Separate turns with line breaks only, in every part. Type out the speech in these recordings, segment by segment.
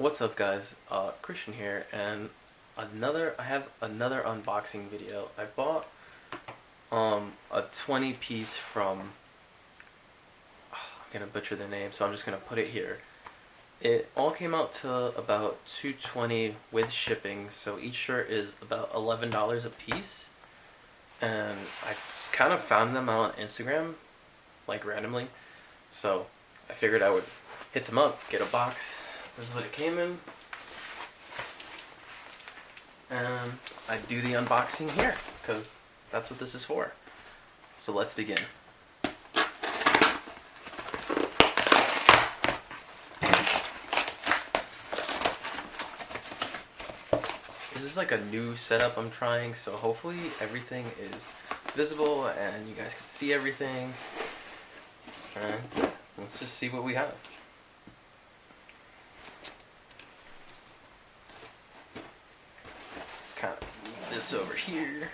What's up, guys? Kristian here, and I have another unboxing video. I bought a 20 piece from I'm gonna butcher the name, so I'm just gonna put it here. It all came out to about $2.20 with shipping, so each shirt is about $11 a piece. And I just kind of found them on Instagram, like randomly. So I figured I would hit them up, get a box. This is what it came in. And I do the unboxing here, because that's what this is for. So let's begin. This is like a new setup I'm trying, so hopefully everything is visible and you guys can see everything. And yeah, let's just see what we have. Just kind of move this over here.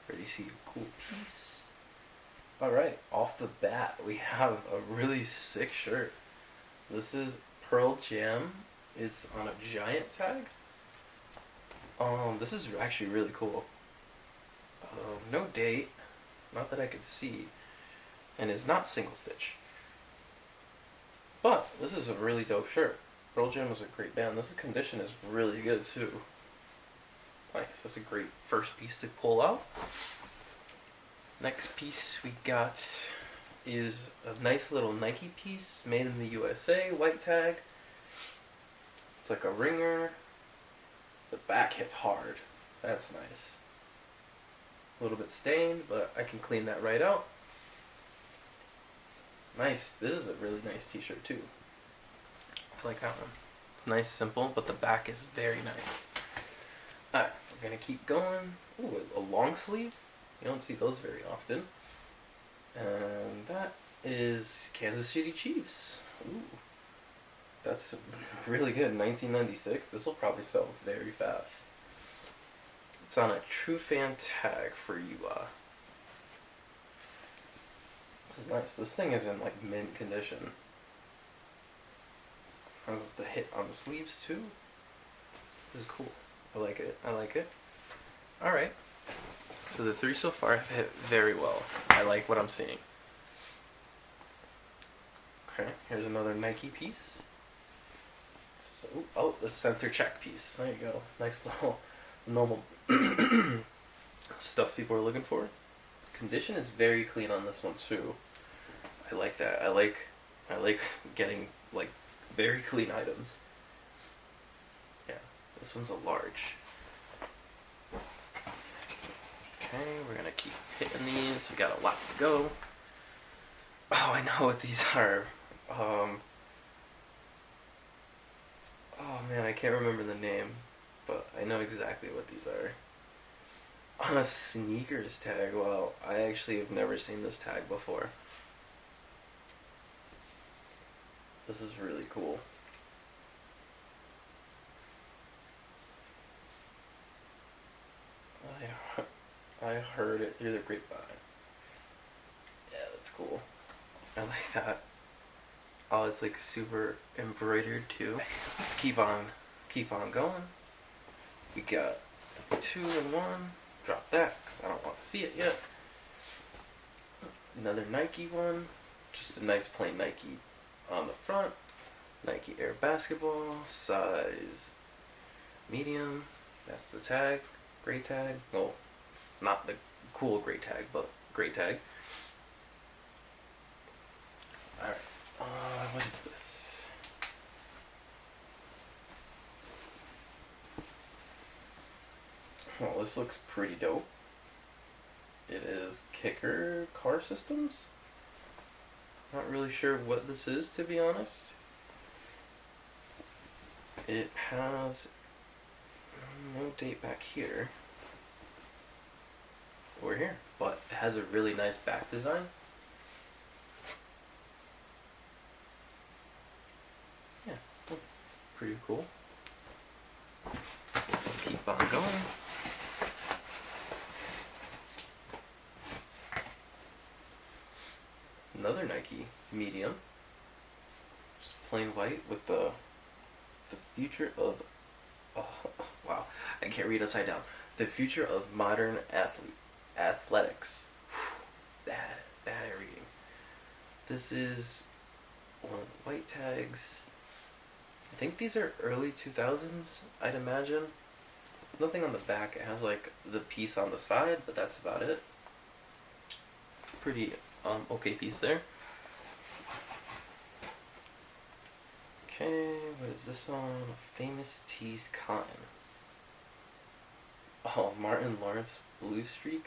Ready to see a cool piece. Alright, off the bat we have a really sick shirt. This is Pearl Jam. It's on a giant tag. This is actually really cool. No date, not that I could see, and it's not single stitch. But this is a really dope shirt. Pearl Jam is a great band. This condition is really good too. Nice. That's a great first piece to pull out. Next piece we got is a nice little Nike piece made in the USA, white tag. It's like a ringer. The back hits hard. That's nice. A little bit stained, but I can clean that right out. Nice. This is a really nice t-shirt too. I like that one. Nice, simple, but the back is very nice. Alright, we're gonna keep going. Ooh, a long sleeve. You don't see those very often. And that is Kansas City Chiefs. Ooh. That's really good. 1996. This will probably sell very fast. It's on a True Fan tag for you. This is nice. This thing is in like mint condition. Has the hit on the sleeves too. This is cool. I like it. I like it. Alright. So the three so far have hit very well. I like what I'm seeing. Okay, here's another Nike piece. So, oh, the center check piece. There you go. Nice little normal stuff people are looking for. Condition is very clean on this one too. I like that. I like getting like very clean items. Yeah, this one's a large. Okay, we're gonna keep hitting these. We got a lot to go. Oh, I know what these are. Oh man, I can't remember the name, but I know exactly what these are. On a sneakers tag. Wow, I actually have never seen this tag before. This is really cool. I heard it through the grapevine. Yeah, that's cool. I like that. Oh, it's like super embroidered too. Let's keep on going. We got 2 and 1. Drop that because I don't want to see it yet. Another Nike one. Just a nice plain Nike on the front. Nike Air Basketball, size medium. That's the tag. Gray tag. Well, not the cool gray tag, but gray tag. Alright. What is this? Well, this looks pretty dope. It is Kicker Car Systems. Not really sure what this is, to be honest. It has no date back here or here, but it has a really nice back design. Yeah, that's pretty cool. Let's keep on going. Another Nike medium, just plain white with the future of oh, wow, I can't read upside down. The future of modern athletics. Bad at reading. This is one of the white tags. I think these are early 2000s, I'd imagine. Nothing on the back. It has like the piece on the side, but that's about it. Pretty okay piece there. Okay, what is this on? Famous Tees Cotton. Oh, Martin Lawrence Blue Streak.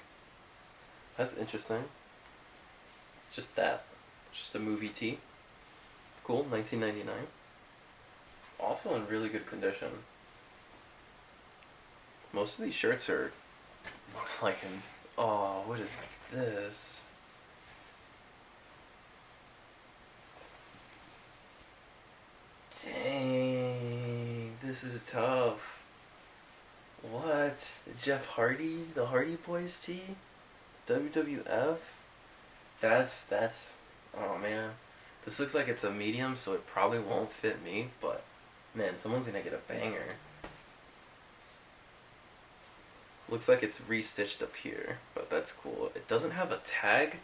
That's interesting. It's just that. Just a movie tee. Cool, 1999. Also in really good condition. Most of these shirts are like in... Oh, what is this? Dang, this is tough. What? Jeff Hardy? The Hardy Boys tee? WWF? That's... Oh man. This looks like it's a medium, so it probably won't fit me, but man, someone's gonna get a banger. Looks like it's restitched up here, but that's cool. It doesn't have a tag,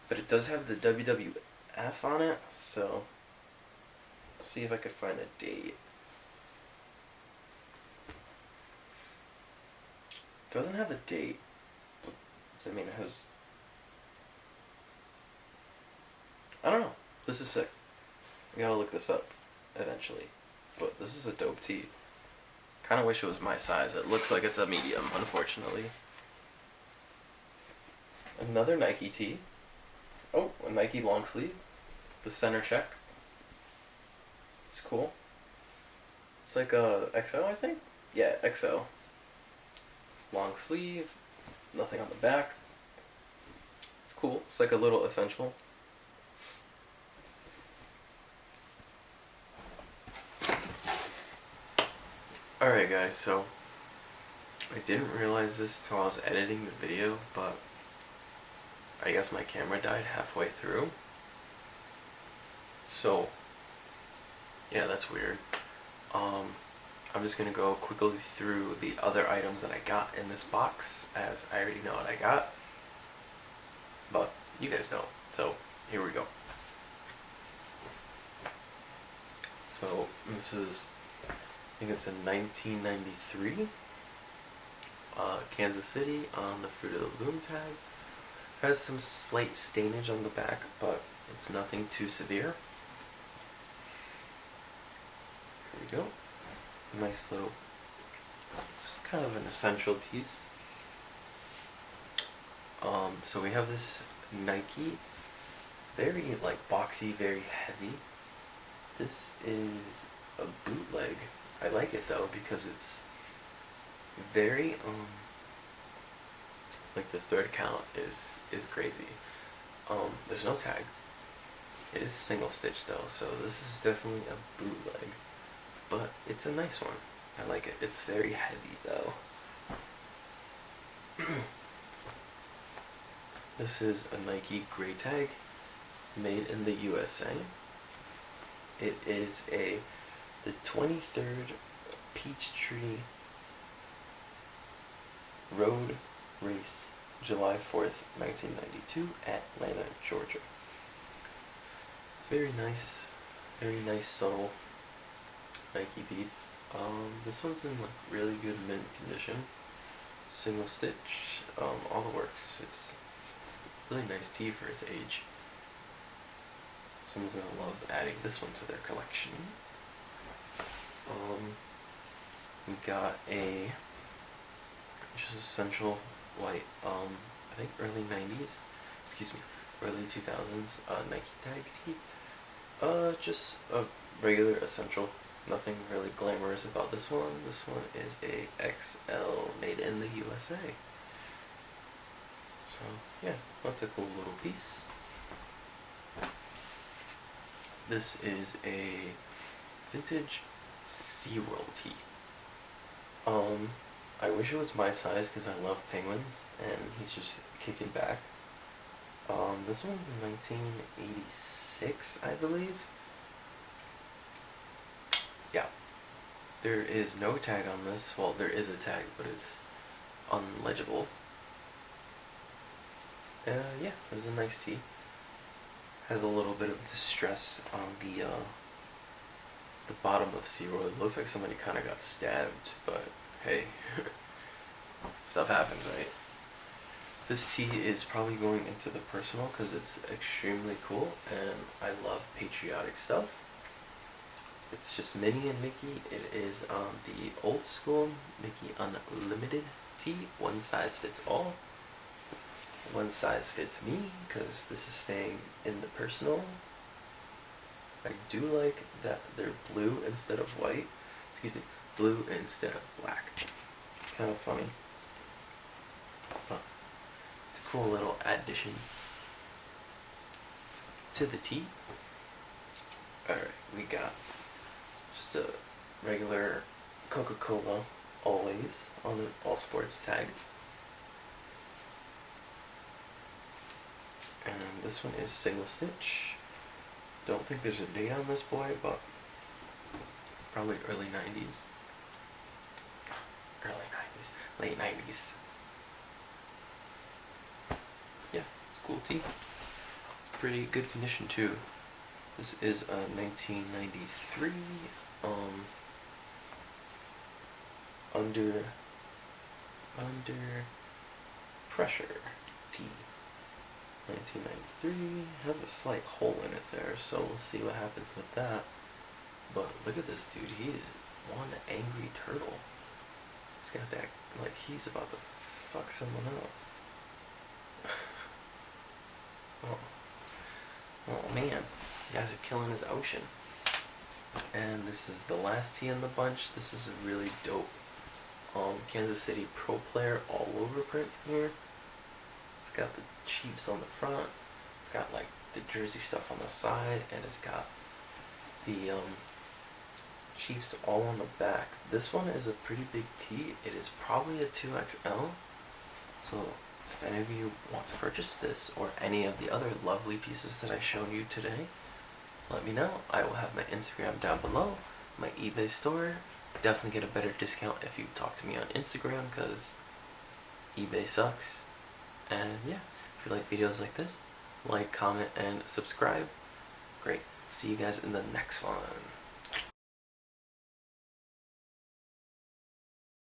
but it does have the WWF on it, so let's see if I could find a date. It doesn't have a date, but I mean, it has... I don't know. This is sick. I gotta look this up eventually, but this is a dope tee. Kind of wish it was my size. It looks like it's a medium, unfortunately. Another Nike tee. Oh, a Nike long sleeve. The center check. It's cool. It's like a XL, I think? Yeah, XL. Long sleeve. Nothing on the back. It's cool. It's like a little essential. Alright guys, so I didn't realize this till I was editing the video, but I guess my camera died halfway through. So yeah, that's weird. I'm just gonna go quickly through the other items that I got in this box, as I already know what I got, but you guys don't. So here we go. So this is, I think it's in 1993. Kansas City on the Fruit of the Loom tag. Has some slight stainage on the back, but it's nothing too severe. Here we go. Nice little, it's kind of an essential piece. So we have this Nike, very like boxy, very heavy. This is a bootleg. I like it though because it's very like the third count is crazy. There's no tag. It is single stitch though, so this is definitely a bootleg, but it's a nice one. I like it. It's very heavy though. This is a Nike gray tag, made in the USA. It is the 23rd Peachtree Road Race, July 4th, 1992, Atlanta, Georgia. It's very nice, subtle Nike piece. This one's in like really good mint condition. Single stitch, all the works. It's really nice tee for its age. Someone's gonna love adding this one to their collection. We got a just essential white, I think early 90s, early 2000s Nike tag tee. Just a regular essential. Nothing really glamorous about this one. This one is a XL, made in the USA. So yeah, that's a cool little piece. This is a vintage SeaWorld tee. I wish it was my size because I love penguins, and he's just kicking back. This one's in 1986, I believe. Yeah, There is no tag on this. Well, there is a tag, but it's unlegible. Yeah, this is a nice tee. Has a little bit of distress on the bottom of zero. It looks like somebody kind of got stabbed, but hey, stuff happens, right? This tee is probably going into the personal because it's extremely cool, and I love patriotic stuff. It's just Minnie and Mickey. It is the old school Mickey Unlimited tee. One size fits all. One size fits me because this is staying in the personal. I do like that they're blue instead of white. Excuse me, blue instead of black. Kind of funny. But it's a cool little addition to the tee. Alright, we got just a regular Coca-Cola always on the all sports tag. And this one is single stitch. Don't think there's a date on this boy, but probably early 90s. Early 90s. Late 90s. Yeah, it's a cool tee. Pretty good condition too. This is a 1993 under pressure tee. 1993 has a slight hole in it there, so we'll see what happens with that. But look at this dude, he is one angry turtle. He's got that, like he's about to fuck someone up. Oh man, you guys are killing his ocean. And this is the last tee in the bunch. This is a really dope Kansas City Pro Player all over print here. It's got the Chiefs on the front. It's got like the jersey stuff on the side, and it's got the Chiefs all on the back. This one is a pretty big tee. It is probably a 2XL. So if any of you want to purchase this or any of the other lovely pieces that I showed you today, let me know. I will have my Instagram down below, my eBay store. Definitely get a better discount if you talk to me on Instagram because eBay sucks. And yeah, if you like videos like this, like, comment, and subscribe. Great. See you guys in the next one.